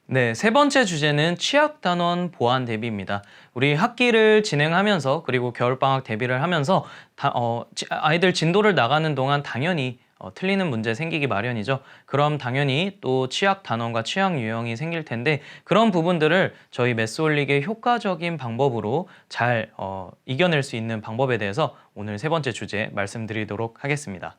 네, 세 번째 주제는 취약 단원 보완 대비입니다. 우리 학기를 진행하면서 그리고 겨울방학 대비를 하면서 아이들 진도를 나가는 동안 당연히 틀리는 문제 생기기 마련이죠. 그럼 당연히 또 취약 단원과 취약 유형이 생길 텐데 그런 부분들을 저희 매스올릭의 효과적인 방법으로 잘 이겨낼 수 있는 방법에 대해서 오늘 세 번째 주제 말씀드리도록 하겠습니다.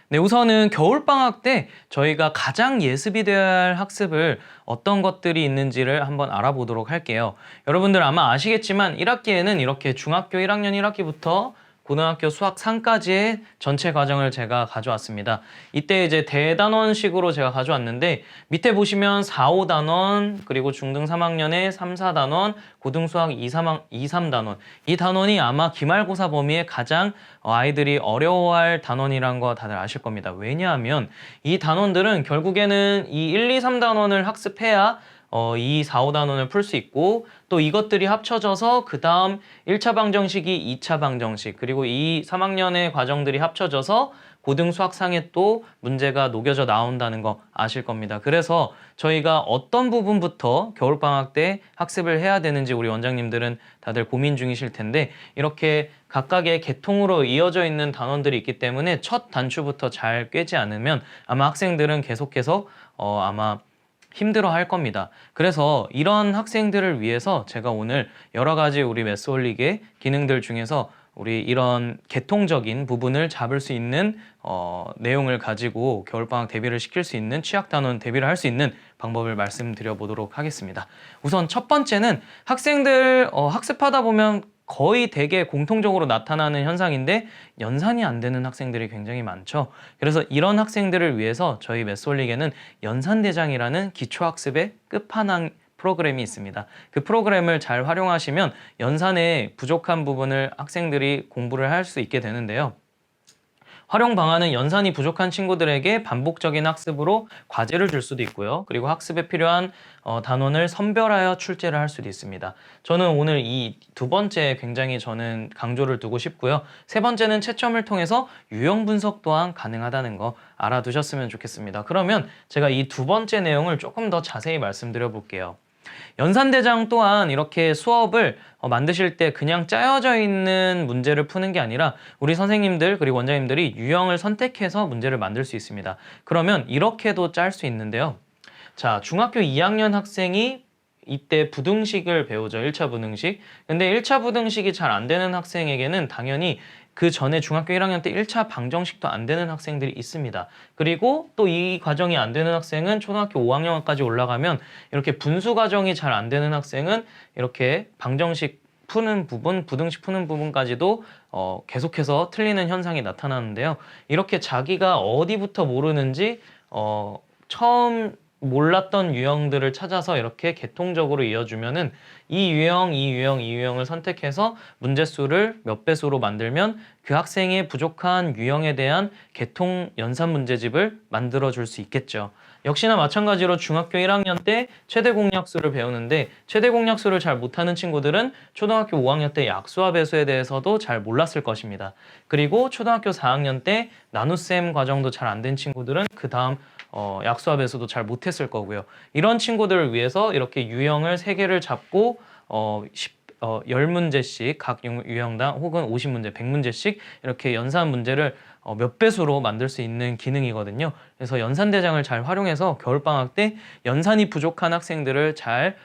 네, 우선은 겨울방학 때 저희가 가장 예습이 되어야 할 학습을 어떤 것들이 있는지를 한번 알아보도록 할게요. 여러분들 아마 아시겠지만 1학기에는 이렇게 중학교 1학년 1학기부터 고등학교 수학 3까지의 전체 과정을 제가 가져왔습니다. 이때 이제 대단원식으로 제가 가져왔는데 밑에 보시면 4, 5단원, 그리고 중등 3학년에 3, 4단원, 고등 수학 2, 3단원. 이 단원이 아마 기말고사 범위에 가장 아이들이 어려워할 단원이란 거 다들 아실 겁니다. 왜냐하면 이 단원들은 결국에는 이 1, 2, 3단원을 학습해야 이 4, 5단원을 풀 수 있고 또 이것들이 합쳐져서 그 다음 1차 방정식이 2차 방정식 그리고 이 3학년의 과정들이 합쳐져서 고등 수학상에 또 문제가 녹여져 나온다는 거 아실 겁니다. 그래서 저희가 어떤 부분부터 겨울방학 때 학습을 해야 되는지 우리 원장님들은 다들 고민 중이실 텐데 이렇게 각각의 계통으로 이어져 있는 단원들이 있기 때문에 첫 단추부터 잘 꿰지 않으면 아마 학생들은 계속해서 아마 힘들어 할 겁니다. 그래서 이런 학생들을 위해서 제가 오늘 여러 가지 우리 매스올릭의 기능들 중에서 우리 이런 계통적인 부분을 잡을 수 있는 내용을 가지고 겨울방학 대비를 시킬 수 있는 취약단원 대비를 할 수 있는 방법을 말씀드려 보도록 하겠습니다. 우선 첫 번째는 학생들 학습하다 보면 거의 대개 공통적으로 나타나는 현상인데 연산이 안 되는 학생들이 굉장히 많죠. 그래서 이런 학생들을 위해서 저희 매스올릭에는 연산대장이라는 기초학습의 끝판왕 프로그램이 있습니다. 그 프로그램을 잘 활용하시면 연산에 부족한 부분을 학생들이 공부를 할 수 있게 되는데요. 활용 방안은 연산이 부족한 친구들에게 반복적인 학습으로 과제를 줄 수도 있고요. 그리고 학습에 필요한 단원을 선별하여 출제를 할 수도 있습니다. 저는 오늘 이 두 번째 굉장히 저는 강조를 두고 싶고요. 세 번째는 채점을 통해서 유형 분석 또한 가능하다는 거 알아두셨으면 좋겠습니다. 그러면 제가 이 두 번째 내용을 조금 더 자세히 말씀드려 볼게요. 연산대장 또한 이렇게 수업을 만드실 때 그냥 짜여져 있는 문제를 푸는 게 아니라 우리 선생님들 그리고 원장님들이 유형을 선택해서 문제를 만들 수 있습니다. 그러면 이렇게도 짤 수 있는데요. 자, 중학교 2학년 학생이 이때 부등식을 배우죠. 1차 부등식. 근데 1차 부등식이 잘 안 되는 학생에게는 당연히 그 전에 중학교 1학년 때 1차 방정식도 안 되는 학생들이 있습니다. 그리고 또 이 과정이 안 되는 학생은 초등학교 5학년까지 올라가면 이렇게 분수 과정이 잘 안 되는 학생은 이렇게 방정식 푸는 부분, 부등식 푸는 부분까지도 계속해서 틀리는 현상이 나타나는데요. 이렇게 자기가 어디부터 모르는지 처음 몰랐던 유형들을 찾아서 이렇게 계통적으로 이어주면은 이 유형, 이 유형, 이 유형을 선택해서 문제수를 몇 배수로 만들면 그 학생의 부족한 유형에 대한 계통 연산 문제집을 만들어 줄 수 있겠죠. 역시나 마찬가지로 중학교 1학년 때 최대 공약수를 배우는데 최대 공약수를 잘 못하는 친구들은 초등학교 5학년 때 약수와 배수에 대해서도 잘 몰랐을 것입니다. 그리고 초등학교 4학년 때 나눗셈 과정도 잘 안 된 친구들은 그 다음 약수와 배수도 잘 못했을 거고요. 이런 친구들을 위해서 이렇게 유형을 3개를 잡고 10문제씩 각 유형당 혹은 50문제, 100문제씩 이렇게 연산 문제를 몇 배수로 만들 수 있는 기능이거든요. 그래서 연산대장을 잘 활용해서 겨울방학 때 연산이 부족한 학생들을 잘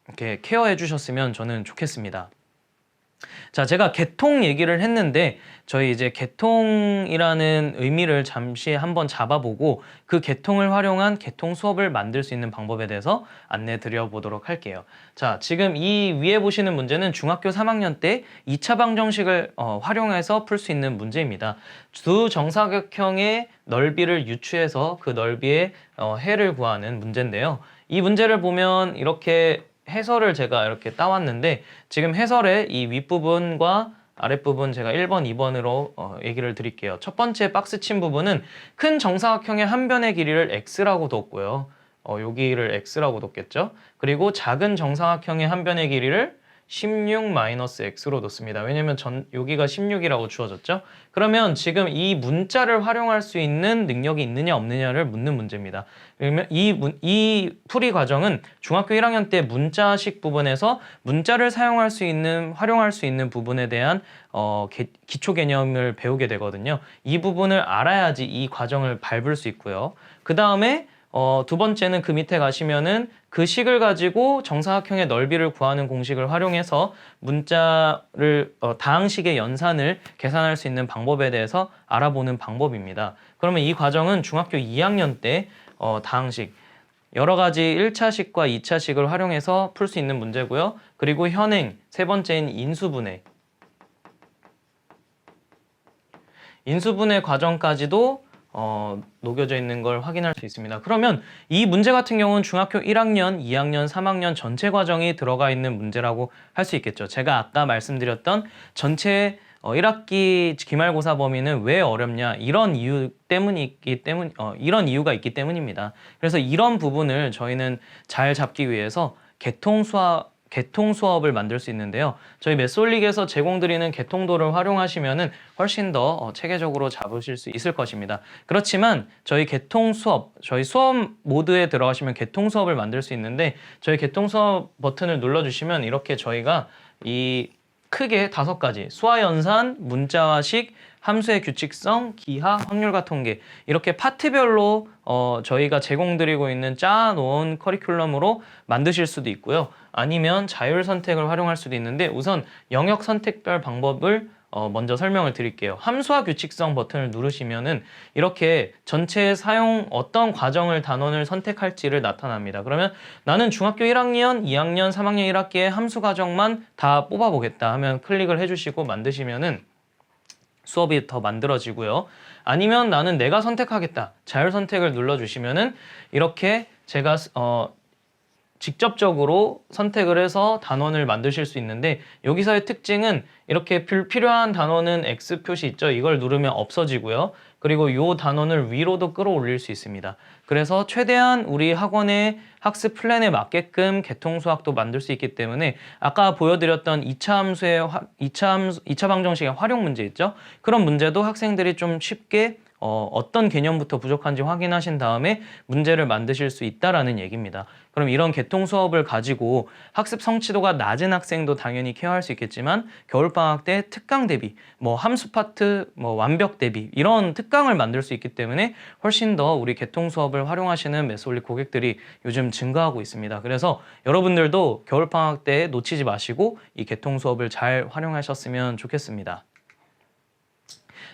이렇게 케어해 주셨으면 저는 좋겠습니다. 자, 제가 계통 얘기를 했는데 저희 이제 계통이라는 의미를 잠시 한번 잡아보고 그 계통을 활용한 계통 수업을 만들 수 있는 방법에 대해서 안내 드려보도록 할게요. 자, 지금 이 위에 보시는 문제는 중학교 3학년 때 2차 방정식을 활용해서 풀 수 있는 문제입니다. 두 정사각형의 넓이를 유추해서 그 넓이의 해를 구하는 문제인데요. 이 문제를 보면 이렇게 해설을 제가 이렇게 따왔는데 지금 해설의 이 윗부분과 아랫부분 제가 1번, 2번으로 얘기를 드릴게요. 첫 번째 박스 친 부분은 큰 정사각형의 한 변의 길이를 x라고 뒀고요. 여기를 x라고 뒀겠죠. 그리고 작은 정사각형의 한 변의 길이를 16-x로 놓습니다. 왜냐면 여기가 16이라고 주어졌죠. 그러면 지금 이 문자를 활용할 수 있는 능력이 있느냐 없느냐를 묻는 문제입니다. 그러면 이 풀이 과정은 중학교 1학년 때 문자식 부분에서 문자를 사용할 수 있는, 활용할 수 있는 부분에 대한 기초 개념을 배우게 되거든요. 이 부분을 알아야지 이 과정을 밟을 수 있고요. 그 다음에 두 번째는 그 밑에 가시면은 그 식을 가지고 정사각형의 넓이를 구하는 공식을 활용해서 문자를 다항식의 연산을 계산할 수 있는 방법에 대해서 알아보는 방법입니다. 그러면 이 과정은 중학교 2학년 때 다항식 여러 가지 1차식과 2차식을 활용해서 풀 수 있는 문제고요. 그리고 현행 세 번째인 인수분해 과정까지도 녹여져 있는 걸 확인할 수 있습니다. 그러면 이 문제 같은 경우는 중학교 1학년, 2학년, 3학년 전체 과정이 들어가 있는 문제라고 할 수 있겠죠. 제가 아까 말씀드렸던 전체 1학기 기말고사 범위는 왜 어렵냐, 이런 이유가 있기 때문입니다. 그래서 이런 부분을 저희는 잘 잡기 위해서 개통 수업을 만들 수 있는데요. 저희 메솔릭에서 제공드리는 개통도를 활용하시면은 훨씬 더 체계적으로 잡으실 수 있을 것입니다. 그렇지만 저희 수업 모드에 들어가시면 개통 수업을 만들 수 있는데, 저희 개통 수업 버튼을 눌러주시면 이렇게 저희가 이 크게 5가지 수화연산, 문자화식, 함수의 규칙성, 기하, 확률과 통계, 이렇게 파트별로 저희가 제공드리고 있는 짜놓은 커리큘럼으로 만드실 수도 있고요. 아니면 자율 선택을 활용할 수도 있는데, 우선 영역 선택별 방법을 먼저 설명을 드릴게요. 함수와 규칙성 버튼을 누르시면은 이렇게 전체 어떤 과정을 단원을 선택할지를 나타납니다. 그러면 나는 중학교 1학년, 2학년, 3학년 1학기의 함수 과정만 다 뽑아보겠다 하면 클릭을 해주시고 만드시면은 수업이 더 만들어지고요. 아니면 나는 내가 선택하겠다, 자율 선택을 눌러주시면은 이렇게 제가 직접적으로 선택을 해서 단원을 만드실 수 있는데, 여기서의 특징은 이렇게 불필요한 단원은 X 표시 있죠? 이걸 누르면 없어지고요. 그리고 이 단원을 위로도 끌어올릴 수 있습니다. 그래서 최대한 우리 학원의 학습 플랜에 맞게끔 개통 수학도 만들 수 있기 때문에, 아까 보여드렸던 2차 방정식의 활용 문제 있죠? 그런 문제도 학생들이 좀 쉽게 어떤 개념부터 부족한지 확인하신 다음에 문제를 만드실 수 있다라는 얘기입니다. 그럼 이런 개통 수업을 가지고 학습 성취도가 낮은 학생도 당연히 케어할 수 있겠지만, 겨울방학 때 특강 대비, 함수 파트, 완벽 대비, 이런 특강을 만들 수 있기 때문에 훨씬 더 우리 개통 수업을 활용하시는 메솔릭 고객들이 요즘 증가하고 있습니다. 그래서 여러분들도 겨울방학 때 놓치지 마시고 이 개통 수업을 잘 활용하셨으면 좋겠습니다.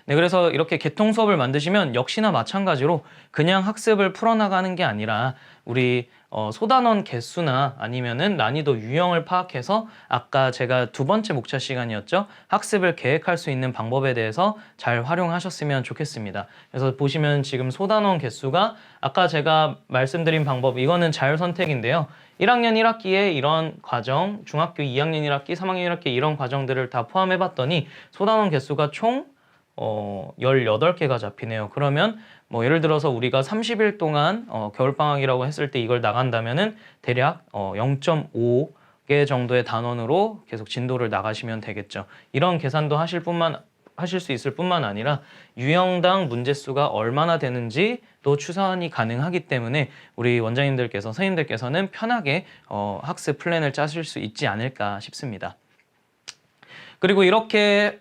네, 그래서 이렇게 개통 수업을 만드시면 역시나 마찬가지로 그냥 학습을 풀어나가는 게 아니라 우리 소단원 개수나 아니면은 난이도 유형을 파악해서, 아까 제가 두 번째 목차 시간이었죠? 학습을 계획할 수 있는 방법에 대해서 잘 활용하셨으면 좋겠습니다. 그래서 보시면 지금 소단원 개수가 아까 제가 말씀드린 방법, 이거는 자율 선택인데요. 1학년 1학기에 이런 과정, 중학교 2학년 1학기, 3학년 1학기 이런 과정들을 다 포함해 봤더니 소단원 개수가 총 18개가 잡히네요. 그러면 예를 들어서 우리가 30일 동안 겨울방학이라고 했을 때 이걸 나간다면은 대략 0.5개 정도의 단원으로 계속 진도를 나가시면 되겠죠. 이런 계산도 하실 수 있을 뿐만 아니라 유형당 문제수가 얼마나 되는지도 추산이 가능하기 때문에 우리 선생님들께서는 편하게 학습 플랜을 짜실 수 있지 않을까 싶습니다. 그리고 이렇게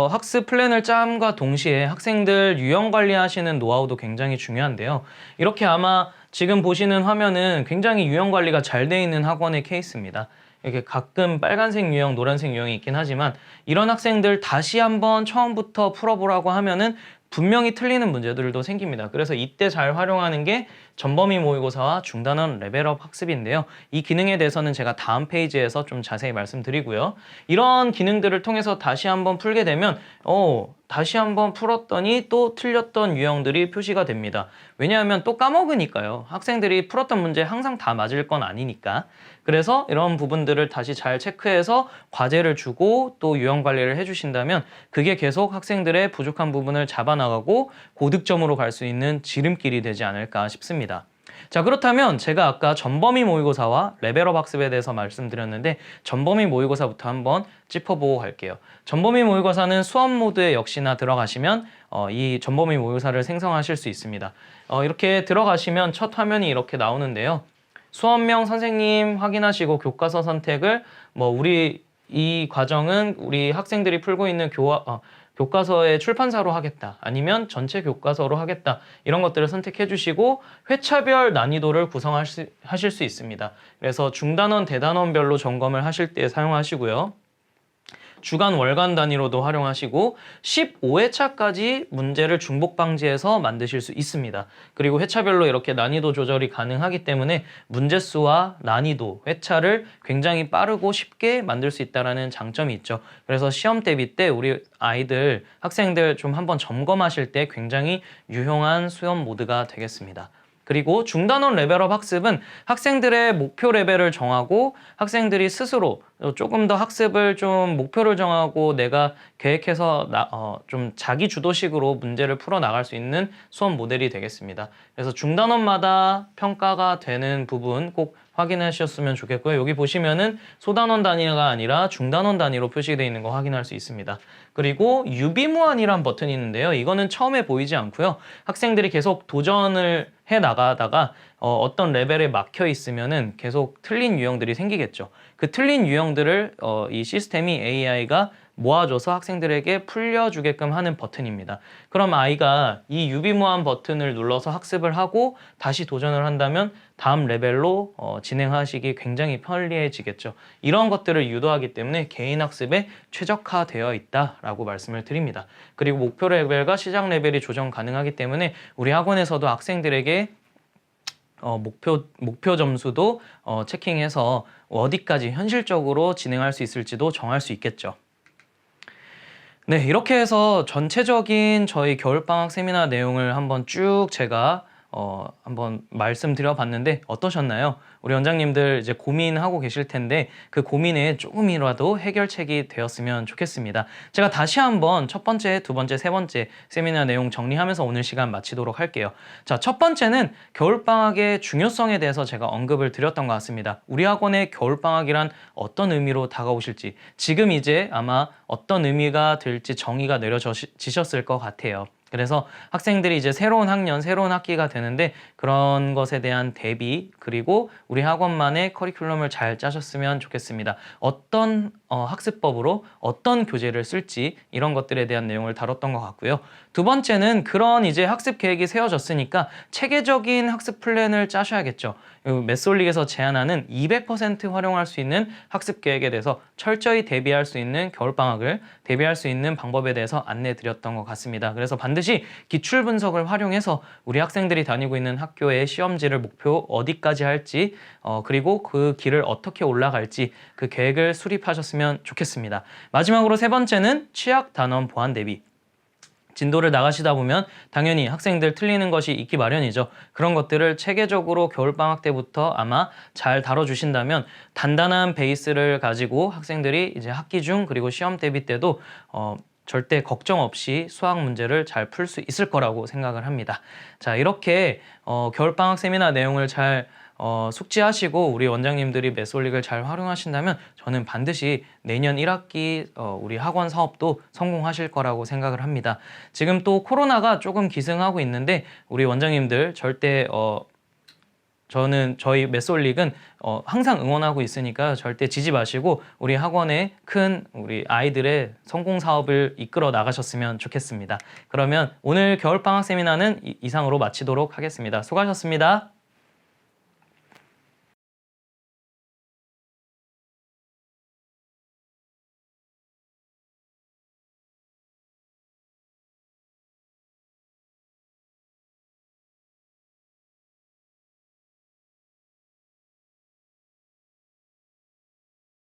학습 플랜을 짬과 동시에 학생들 유형 관리하시는 노하우도 굉장히 중요한데요. 이렇게 아마 지금 보시는 화면은 굉장히 유형 관리가 잘 돼 있는 학원의 케이스입니다. 이렇게 가끔 빨간색 유형, 노란색 유형이 있긴 하지만, 이런 학생들 다시 한번 처음부터 풀어보라고 하면은 분명히 틀리는 문제들도 생깁니다. 그래서 이때 잘 활용하는 게 전범위 모의고사와 중단원 레벨업 학습인데요. 이 기능에 대해서는 제가 다음 페이지에서 좀 자세히 말씀드리고요. 이런 기능들을 통해서 다시 한번 풀게 되면 다시 한번 풀었더니 또 틀렸던 유형들이 표시가 됩니다. 왜냐하면 또 까먹으니까요. 학생들이 풀었던 문제 항상 다 맞을 건 아니니까. 그래서 이런 부분들을 다시 잘 체크해서 과제를 주고 또 유형 관리를 해주신다면, 그게 계속 학생들의 부족한 부분을 잡아나가고 고득점으로 갈 수 있는 지름길이 되지 않을까 싶습니다. 자, 그렇다면 제가 아까 전범위 모의고사와 레벨업 학습에 대해서 말씀드렸는데 전범위 모의고사부터 한번 짚어보고 갈게요. 전범위 모의고사는 수업 모드에 역시나 들어가시면 이 전범위 모의고사를 생성하실 수 있습니다. 이렇게 들어가시면 첫 화면이 이렇게 나오는데요. 수업명 선생님 확인하시고 교과서 선택을 우리 이 과정은 우리 학생들이 풀고 있는 교과서의 출판사로 하겠다. 아니면 전체 교과서로 하겠다. 이런 것들을 선택해 주시고 회차별 난이도를 구성하실 수 있습니다. 그래서 중단원, 대단원별로 점검을 하실 때 사용하시고요. 주간, 월간 단위로도 활용하시고 15회차까지 문제를 중복 방지해서 만드실 수 있습니다. 그리고 회차별로 이렇게 난이도 조절이 가능하기 때문에 문제수와 난이도, 회차를 굉장히 빠르고 쉽게 만들 수 있다는 장점이 있죠. 그래서 시험 대비 때 우리 아이들, 학생들 좀 한번 점검하실 때 굉장히 유용한 수업 모드가 되겠습니다. 그리고 중단원 레벨업 학습은 학생들의 목표 레벨을 정하고 학생들이 스스로 조금 더 학습을 좀 목표를 정하고 내가 계획해서 좀 자기 주도식으로 문제를 풀어 나갈 수 있는 수업 모델이 되겠습니다. 그래서 중단원마다 평가가 되는 부분 꼭 확인해 주셨으면 좋겠고요. 여기 보시면은 소단원 단위가 아니라 중단원 단위로 표시되어 있는 거 확인할 수 있습니다. 그리고 유비무환이란 버튼이 있는데요. 이거는 처음에 보이지 않고요. 학생들이 계속 도전을 해 나가다가 어떤 레벨에 막혀 있으면은 계속 틀린 유형들이 생기겠죠. 그 틀린 유형들을 이 시스템이 AI가 모아줘서 학생들에게 풀려주게끔 하는 버튼입니다. 그럼 아이가 이 유비무환 버튼을 눌러서 학습을 하고 다시 도전을 한다면 다음 레벨로 진행하시기 굉장히 편리해지겠죠. 이런 것들을 유도하기 때문에 개인 학습에 최적화되어 있다라고 말씀을 드립니다. 그리고 목표 레벨과 시작 레벨이 조정 가능하기 때문에 우리 학원에서도 학생들에게 목표 점수도 체킹해서 어디까지 현실적으로 진행할 수 있을지도 정할 수 있겠죠. 네, 이렇게 해서 전체적인 저희 겨울방학 세미나 내용을 한번 쭉 제가 한번 말씀드려 봤는데 어떠셨나요? 우리 원장님들 이제 고민하고 계실 텐데 그 고민에 조금이라도 해결책이 되었으면 좋겠습니다. 제가 다시 한번 첫 번째, 두 번째, 세 번째 세미나 내용 정리하면서 오늘 시간 마치도록 할게요. 자, 첫 번째는 겨울방학의 중요성에 대해서 제가 언급을 드렸던 것 같습니다. 우리 학원의 겨울방학이란 어떤 의미로 다가오실지 지금 이제 아마 어떤 의미가 될지 정의가 내려지셨을 것 같아요. 그래서 학생들이 이제 새로운 학년, 새로운 학기가 되는데 그런 것에 대한 대비 그리고 우리 학원만의 커리큘럼을 잘 짜셨으면 좋겠습니다. 어떤 학습법으로 어떤 교재를 쓸지 이런 것들에 대한 내용을 다뤘던 것 같고요. 두 번째는 그런 이제 학습 계획이 세워졌으니까 체계적인 학습 플랜을 짜셔야겠죠. 메솔릭에서 제안하는 200% 활용할 수 있는 학습 계획에 대해서 철저히 대비할 수 있는 겨울방학을 대비할 수 있는 방법에 대해서 안내 드렸던 것 같습니다. 그래서 반드시 기출 분석을 활용해서 우리 학생들이 다니고 있는 학교의 시험지를 목표 어디까지 할지 그리고 그 길을 어떻게 올라갈지 그 계획을 수립하셨으면 좋겠습니다. 마지막으로 세 번째는 취약 단원 보완 대비. 진도를 나가시다 보면 당연히 학생들 틀리는 것이 있기 마련이죠. 그런 것들을 체계적으로 겨울방학 때부터 아마 잘 다뤄주신다면 단단한 베이스를 가지고 학생들이 이제 학기 중 그리고 시험 대비 때도 절대 걱정 없이 수학 문제를 잘 풀 수 있을 거라고 생각을 합니다. 자, 이렇게 겨울방학 세미나 내용을 잘 숙지하시고 우리 원장님들이 메솔릭을 잘 활용하신다면 저는 반드시 내년 1학기 우리 학원 사업도 성공하실 거라고 생각을 합니다. 지금 또 코로나가 조금 기승하고 있는데 우리 원장님들 절대 저희 메솔릭은 항상 응원하고 있으니까 절대 지지 마시고 우리 학원의 큰 우리 아이들의 성공 사업을 이끌어 나가셨으면 좋겠습니다. 그러면 오늘 겨울방학 세미나는 이상으로 마치도록 하겠습니다. 수고하셨습니다.